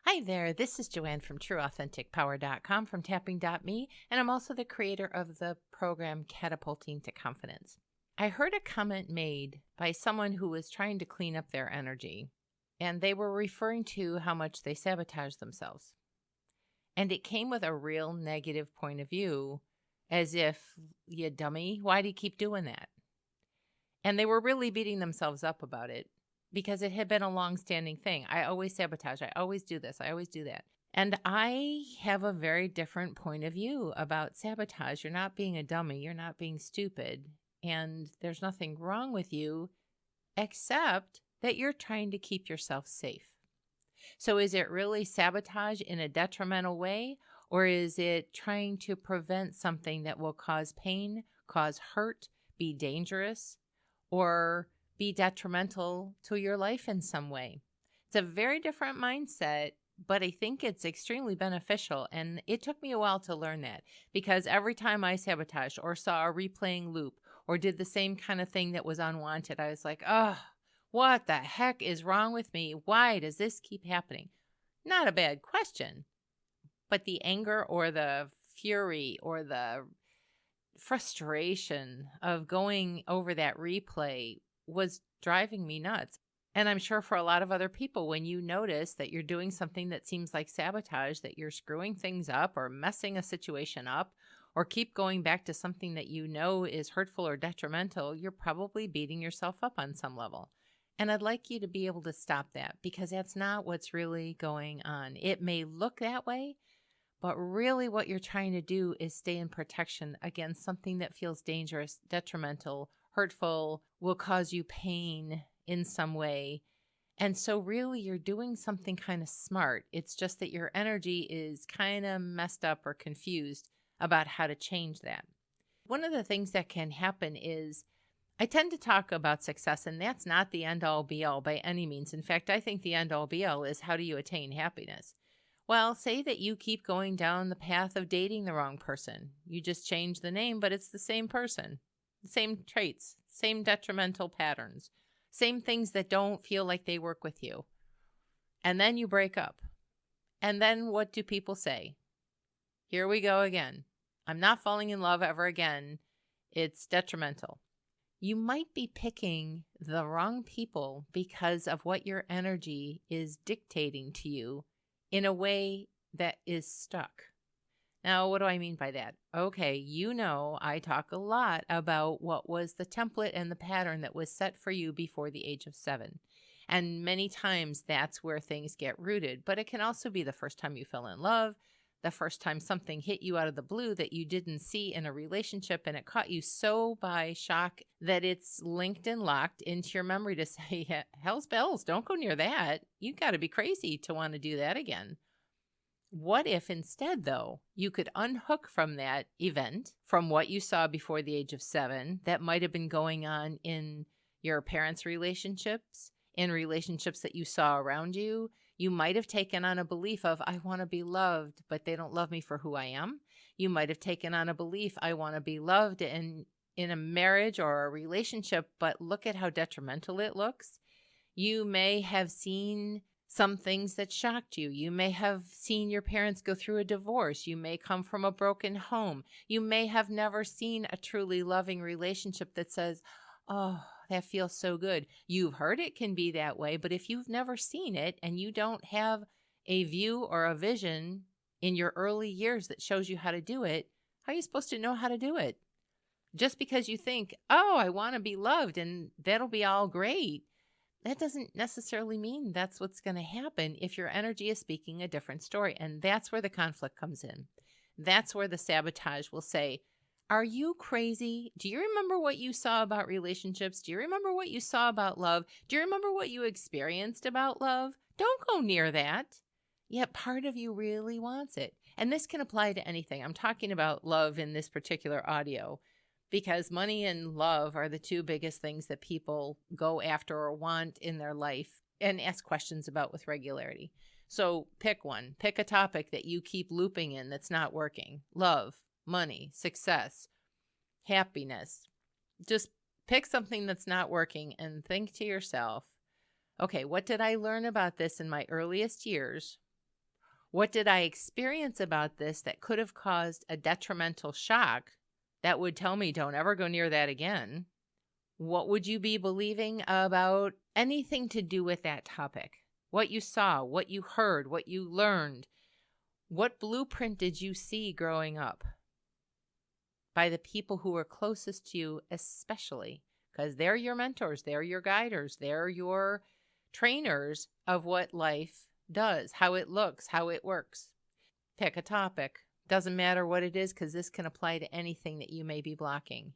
Hi there, this is Joanne from TrueAuthenticPower.com from Tapping.me, and I'm also the creator of the program Catapulting to Confidence. I heard a comment made by someone who was trying to clean up their energy, and they were referring to how much they sabotage themselves. And it came with a real negative point of view, as if, you dummy, why do you keep doing that? And they were really beating themselves up about it because it had been a long-standing thing. I always sabotage. I always do this. I always do that. And I have a very different point of view about sabotage. You're not being a dummy. You're not being stupid. And there's nothing wrong with you except that you're trying to keep yourself safe. So is it really sabotage in a detrimental way, or is it trying to prevent something that will cause pain, cause hurt, be dangerous, or be detrimental to your life in some way? It's a very different mindset, but I think it's extremely beneficial. And it took me a while to learn that, because every time I sabotaged or saw a replaying loop or did the same kind of thing that was unwanted, I was like, oh, what the heck is wrong with me? Why does this keep happening? Not a bad question, but the anger or the fury or the frustration of going over that replay was driving me nuts. And I'm sure for a lot of other people, when you notice that you're doing something that seems like sabotage, that you're screwing things up or messing a situation up, or keep going back to something that you know is hurtful or detrimental, you're probably beating yourself up on some level. And I'd like you to be able to stop that, because that's not what's really going on. It may look that way, but really what you're trying to do is stay in protection against something that feels dangerous, detrimental, hurtful, will cause you pain in some way. And so really you're doing something kind of smart. It's just that your energy is kind of messed up or confused about how to change that. One of the things that can happen is I tend to talk about success, and that's not the end-all be-all by any means. In fact, I think the end-all be-all is how do you attain happiness? Well, say that you keep going down the path of dating the wrong person. You just change the name, but it's the same person, same traits, same detrimental patterns, same things that don't feel like they work with you. And then you break up. And then what do people say? Here we go again. I'm not falling in love ever again. It's detrimental. You might be picking the wrong people because of what your energy is dictating to you in a way that is stuck. Now, what do I mean by that? Okay, I talk a lot about what was the template and the pattern that was set for you before the age of 7. And many times that's where things get rooted. But it can also be the first time you fell in love, the first time something hit you out of the blue that you didn't see in a relationship, and it caught you so by shock that it's linked and locked into your memory to say, hell's bells, don't go near that. You got to be crazy to want to do that again. What if instead, though, you could unhook from that event, from what you saw before the age of 7 that might have been going on in your parents' relationships, in relationships that you saw around you? You might have taken on a belief of, I want to be loved, but they don't love me for who I am. You might have taken on a belief, I want to be loved in a marriage or a relationship, but look at how detrimental it looks. You may have seen some things that shocked you. You may have seen your parents go through a divorce. You may come from a broken home. You may have never seen a truly loving relationship that says, oh, that feels so good. You've heard it can be that way, but if you've never seen it and you don't have a view or a vision in your early years that shows you how to do it, how are you supposed to know how to do it? Just because you think, oh, I want to be loved and that'll be all great, that doesn't necessarily mean that's what's going to happen if your energy is speaking a different story. And that's where the conflict comes in. That's where the sabotage will say, are you crazy? Do you remember what you saw about relationships? Do you remember what you saw about love? Do you remember what you experienced about love? Don't go near that. Yet part of you really wants it. And this can apply to anything. I'm talking about love in this particular audio because money and love are the two biggest things that people go after or want in their life and ask questions about with regularity. So pick one. Pick a topic that you keep looping in that's not working. Love, money, success, happiness. Just pick something that's not working and think to yourself, okay, what did I learn about this in my earliest years? What did I experience about this that could have caused a detrimental shock that would tell me don't ever go near that again? What would you be believing about anything to do with that topic? What you saw, what you heard, what you learned. What blueprint did you see growing up? By the people who were closest to you, especially, because they're your mentors, they're your guiders, they're your trainers of what life does, how it looks, how it works. Pick a topic. Doesn't matter what it is, because this can apply to anything that you may be blocking.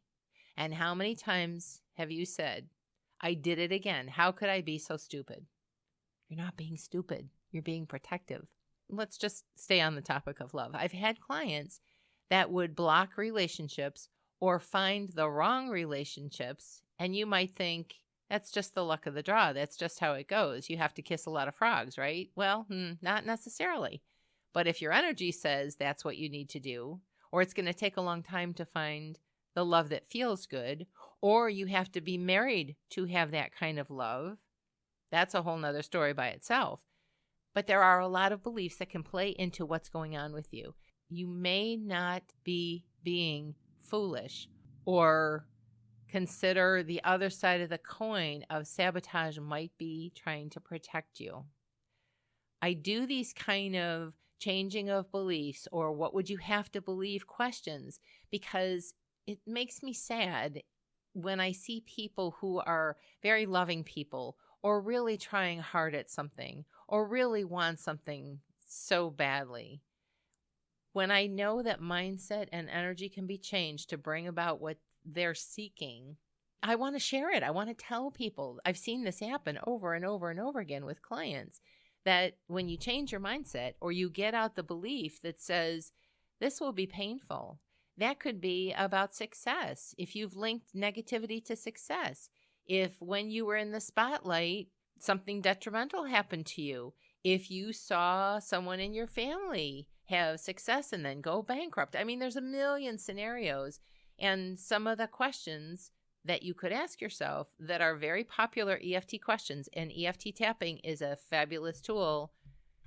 And how many times have you said, I did it again. How could I be so stupid? You're not being stupid. You're being protective. Let's just stay on the topic of love. I've had clients that would block relationships or find the wrong relationships, and you might think, that's just the luck of the draw. That's just how it goes. You have to kiss a lot of frogs, right? Well, not necessarily. But if your energy says that's what you need to do, or it's going to take a long time to find the love that feels good, or you have to be married to have that kind of love, that's a whole nother story by itself. But there are a lot of beliefs that can play into what's going on with you. You may not be being foolish or consider the other side of the coin of sabotage might be trying to protect you. I do these kind of changing of beliefs or what would you have to believe questions because it makes me sad when I see people who are very loving people or really trying hard at something or really want something so badly. When I know that mindset and energy can be changed to bring about what they're seeking, I want to share it. I want to tell people. I've seen this happen over and over and over again with clients that when you change your mindset or you get out the belief that says, this will be painful, that could be about success. If you've linked negativity to success, if when you were in the spotlight, something detrimental happened to you, if you saw someone in your family have success and then go bankrupt. I mean, there's a million scenarios. And some of the questions that you could ask yourself that are very popular EFT questions, and EFT tapping is a fabulous tool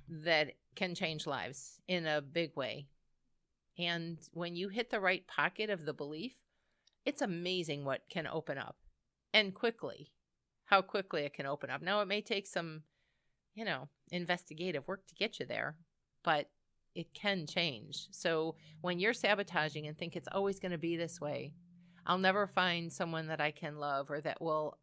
that can change lives in a big way. And when you hit the right pocket of the belief, it's amazing what can open up and quickly, how quickly it can open up. Now, it may take some, investigative work to get you there, but it can change. So when you're sabotaging and think it's always going to be this way, I'll never find someone that I can love or that will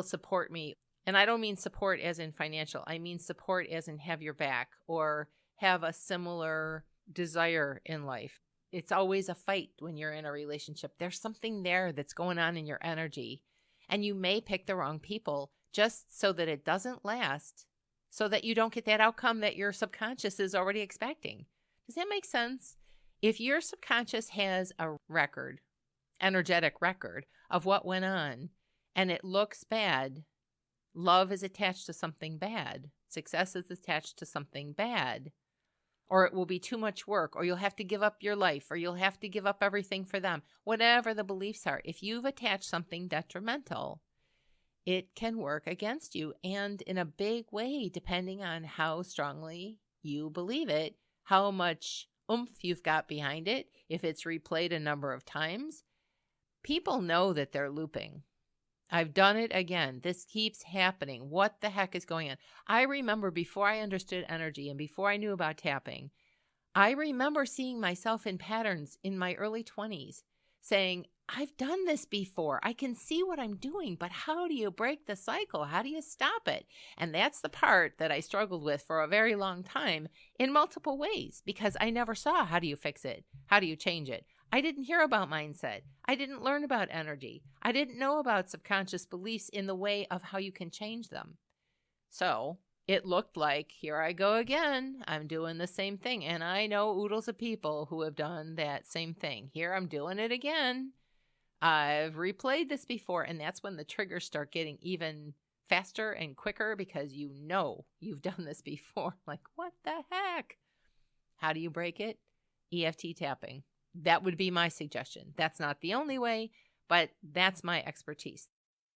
support me. And I don't mean support as in financial. I mean support as in have your back or have a similar desire in life. It's always a fight when you're in a relationship. There's something there that's going on in your energy. And you may pick the wrong people just so that it doesn't last, so that you don't get that outcome that your subconscious is already expecting. Does that make sense? If your subconscious has a record, energetic record of what went on, and it looks bad, love is attached to something bad, success is attached to something bad, or it will be too much work, or you'll have to give up your life, or you'll have to give up everything for them, whatever the beliefs are. If you've attached something detrimental, it can work against you, and in a big way, depending on how strongly you believe it, how much oomph you've got behind it, if it's replayed a number of times. People know that they're looping. I've done it again. This keeps happening. What the heck is going on? I remember before I understood energy and before I knew about tapping, I remember seeing myself in patterns in my early 20s saying, I've done this before. I can see what I'm doing, but how do you break the cycle? How do you stop it? And that's the part that I struggled with for a very long time in multiple ways because I never saw how do you fix it? How do you change it? I didn't hear about mindset. I didn't learn about energy. I didn't know about subconscious beliefs in the way of how you can change them. So it looked like, here I go again. I'm doing the same thing. And I know oodles of people who have done that same thing. Here I'm doing it again. I've replayed this before. And that's when the triggers start getting even faster and quicker because you know you've done this before. Like, what the heck? How do you break it? EFT tapping. That would be my suggestion. That's not the only way, but that's my expertise.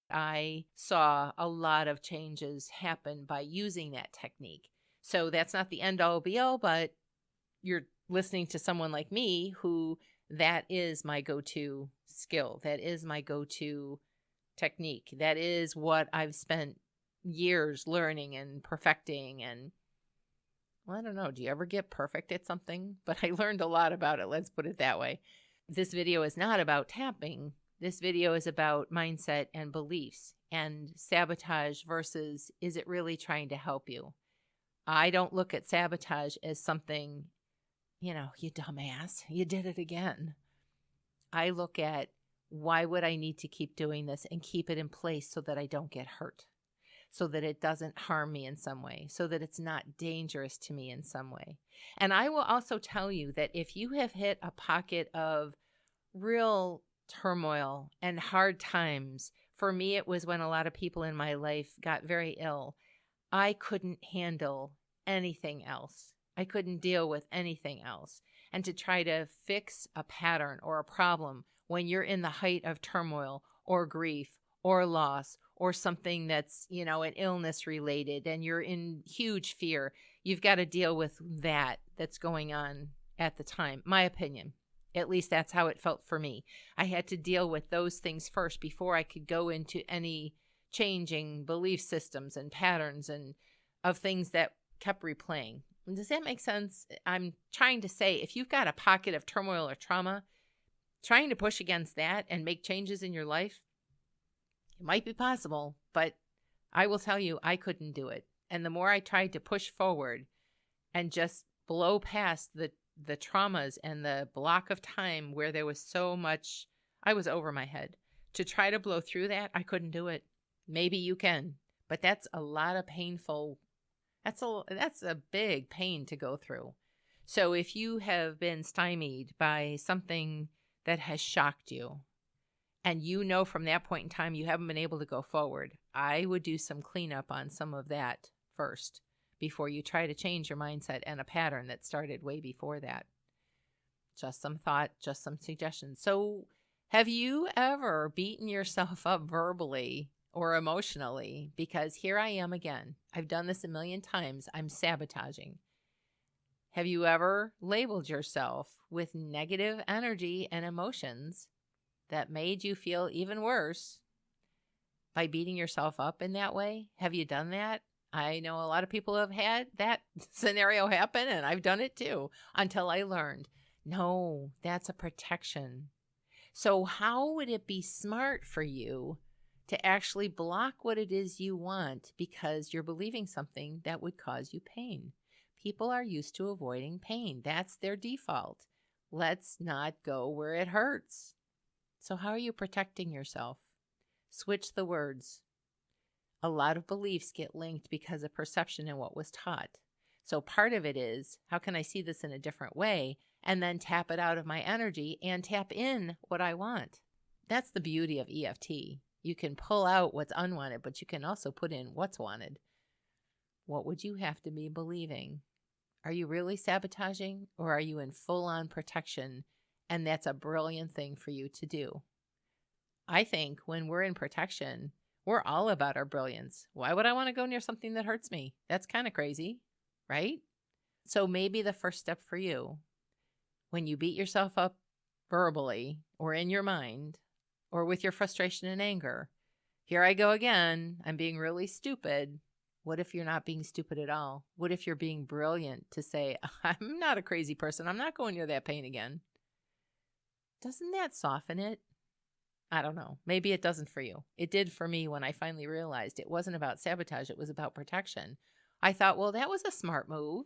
I saw a lot of changes happen by using that technique. So that's not the end all be all, but you're listening to someone like me who that is my go-to skill. That is my go-to technique. That is what I've spent years learning and perfecting. And well, I don't know. Do you ever get perfect at something? But I learned a lot about it. Let's put it that way. This video is not about tapping. This video is about mindset and beliefs and sabotage versus is it really trying to help you? I don't look at sabotage as something, you dumbass, you did it again. I look at why would I need to keep doing this and keep it in place so that I don't get hurt, so that it doesn't harm me in some way, so that it's not dangerous to me in some way. And I will also tell you that if you have hit a pocket of real turmoil and hard times, for me, it was when a lot of people in my life got very ill. I couldn't handle anything else. I couldn't deal with anything else. And to try to fix a pattern or a problem when you're in the height of turmoil or grief or loss or something that's, an illness related and you're in huge fear, you've got to deal with that's going on at the time. My opinion. At least that's how it felt for me. I had to deal with those things first before I could go into any changing belief systems and patterns and of things that kept replaying. Does that make sense? I'm trying to say if you've got a pocket of turmoil or trauma, trying to push against that and make changes in your life, it might be possible, but I will tell you, I couldn't do it. And the more I tried to push forward and just blow past the traumas and the block of time where there was so much, I was over my head. To try to blow through that, I couldn't do it. Maybe you can, but that's a lot of painful, that's a big pain to go through. So if you have been stymied by something that has shocked you, and from that point in time you haven't been able to go forward, I would do some cleanup on some of that first before you try to change your mindset and a pattern that started way before that. Just some thought, just some suggestions. So have you ever beaten yourself up verbally or emotionally? Because here I am again. I've done this a million times. I'm sabotaging. Have you ever labeled yourself with negative energy and emotions that made you feel even worse by beating yourself up in that way? Have you done that? I know a lot of people have had that scenario happen, and I've done it too, until I learned, no, that's a protection. So how would it be smart for you to actually block what it is you want because you're believing something that would cause you pain? People are used to avoiding pain. That's their default. Let's not go where it hurts. So how are you protecting yourself? Switch the words. A lot of beliefs get linked because of perception and what was taught. So part of it is, how can I see this in a different way and then tap it out of my energy and tap in what I want? That's the beauty of EFT. You can pull out what's unwanted, but you can also put in what's wanted. What would you have to be believing? Are you really sabotaging, or are you in full-on protection? And that's a brilliant thing for you to do. I think when we're in protection, we're all about our brilliance. Why would I want to go near something that hurts me? That's kind of crazy, right? So maybe the first step for you, when you beat yourself up verbally or in your mind or with your frustration and anger, here I go again, I'm being really stupid. What if you're not being stupid at all? What if you're being brilliant to say, I'm not a crazy person. I'm not going near that pain again. Doesn't that soften it? I don't know. Maybe it doesn't for you. It did for me when I finally realized it wasn't about sabotage. It was about protection. I thought, well, that was a smart move.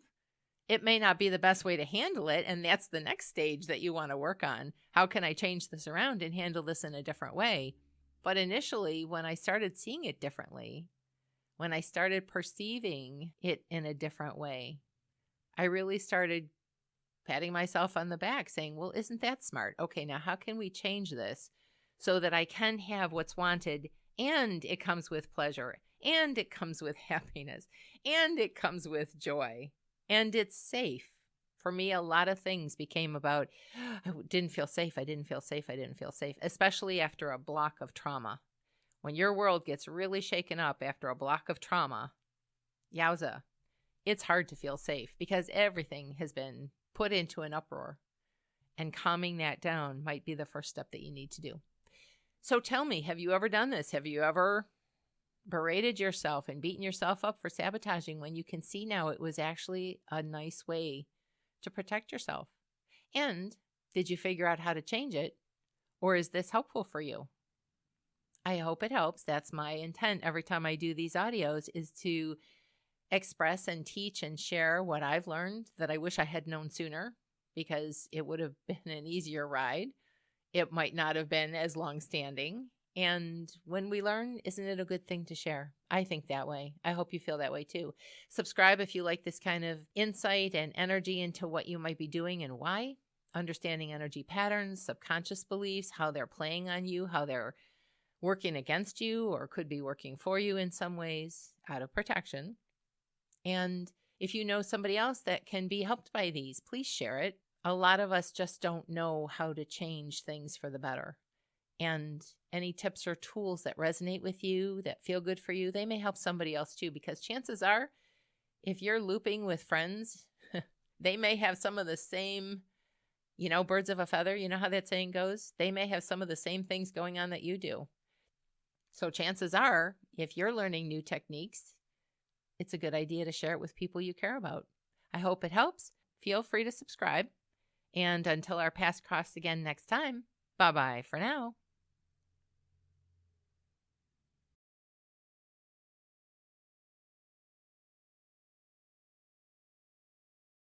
It may not be the best way to handle it. And that's the next stage that you want to work on. How can I change this around and handle this in a different way? But initially, when I started seeing it differently, when I started perceiving it in a different way, I really started patting myself on the back saying, well, isn't that smart? Okay, now how can we change this so that I can have what's wanted and it comes with pleasure and it comes with happiness and it comes with joy and it's safe? For me, a lot of things became about, I didn't feel safe, I didn't feel safe, I didn't feel safe, especially after a block of trauma. When your world gets really shaken up after a block of trauma, yowza, it's hard to feel safe because everything has been put into an uproar. And calming that down might be the first step that you need to do. So tell me, have you ever done this? Have you ever berated yourself and beaten yourself up for sabotaging when you can see now it was actually a nice way to protect yourself? And did you figure out how to change it? Or is this helpful for you? I hope it helps. That's my intent every time I do these audios, is to express and teach and share what I've learned that I wish I had known sooner, because it would have been an easier ride. It might not have been as long-standing. And when we learn, isn't it a good thing to share? I think that way. I hope you feel that way too. Subscribe if you like this kind of insight and energy into what you might be doing and why. Understanding energy patterns, subconscious beliefs, how they're playing on you, how they're working against you or could be working for you in some ways out of protection. And if you know somebody else that can be helped by these, please share it. A lot of us just don't know how to change things for the better. And any tips or tools that resonate with you, that feel good for you, they may help somebody else too, because chances are, if you're looping with friends, they may have some of the same, birds of a feather, you know how that saying goes? They may have some of the same things going on that you do. So chances are, if you're learning new techniques, it's a good idea to share it with people you care about. I hope it helps. Feel free to subscribe. And until our paths cross again next time, bye-bye for now.